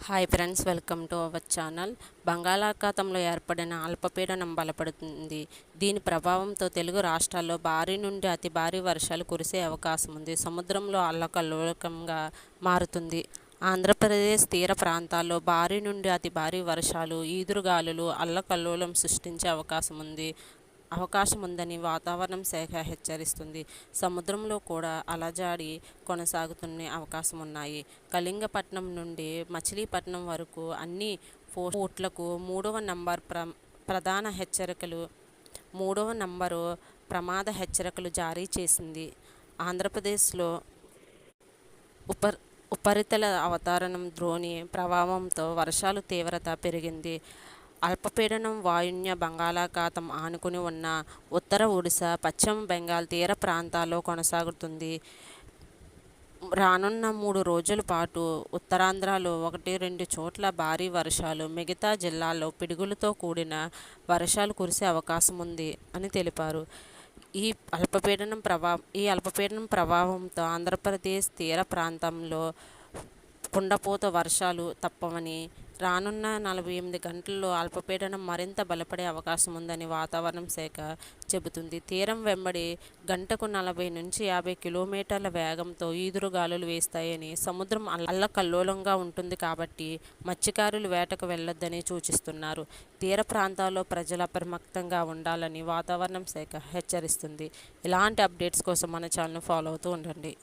Hi friends, welcome to our channel. బంగాళాఖాతంలో ఏర్పడిన అల్పపీడనం బలపడుతుంది. దీని ప్రభావంతో తెలుగు రాష్ట్రాల్లో భారీ నుండి అతి భారీ వర్షాలు కురిసే అవకాశం ఉంది. సముద్రంలో అల్లకల్లోలంగా మారుతుంది. ఆంధ్రప్రదేశ్ తీర ప్రాంతాల్లో భారీ నుండి అతి భారీ వర్షాలు, ఈదురుగాలులు అల్లకల్లోలం సృష్టించే అవకాశం ఉందని వాతావరణ శాఖ హెచ్చరిస్తుంది. సముద్రంలో కూడా అలజడి కొనసాగుతున్న అవకాశం ఉన్నాయి. కళింగపట్నం నుండి మచిలీపట్నం వరకు అన్ని పోర్టులకు మూడవ నంబరు ప్రమాద హెచ్చరికలు జారీ చేసింది. ఆంధ్రప్రదేశ్లో ఉపరితల అవతరణం ద్రోణి ప్రభావంతో వర్షాలు తీవ్రత పెరిగింది. అల్పపీడనం వాయువ్య బంగాళాఖాతం ఆనుకుని ఉన్న ఉత్తర ఒడిశా, పశ్చిమ బెంగాల్ తీర ప్రాంతాల్లో కొనసాగుతుంది. రానున్న 3 రోజుల పాటు ఉత్తరాంధ్రలో 1-2 చోట్ల భారీ వర్షాలు, మిగతా జిల్లాల్లో పిడుగులతో కూడిన వర్షాలు కురిసే అవకాశం ఉంది అని తెలిపారు. ఈ అల్పపీడనం ప్రభావంతో ఆంధ్రప్రదేశ్ తీర ప్రాంతంలో కుండపోత వర్షాలు తప్పవని, రానున్న 48 గంటల్లో అల్పపీడనం మరింత బలపడే అవకాశం ఉందని వాతావరణ శాఖ చెబుతుంది. తీరం వెంబడి గంటకు 40 నుంచి 50 కిలోమీటర్ల వేగంతో ఈదురుగాలులు వీస్తాయని, సముద్రం అల్లకల్లోలంగా ఉంటుంది కాబట్టి మత్స్యకారులు వేటకు వెళ్లొద్దని సూచిస్తున్నారు. తీర ప్రాంతాల్లో ప్రజలు అప్రమత్తంగా ఉండాలని వాతావరణ శాఖ హెచ్చరిస్తుంది. ఇలాంటి అప్డేట్స్ కోసం మన ఛానల్ను ఫాలో అవుతూ ఉండండి.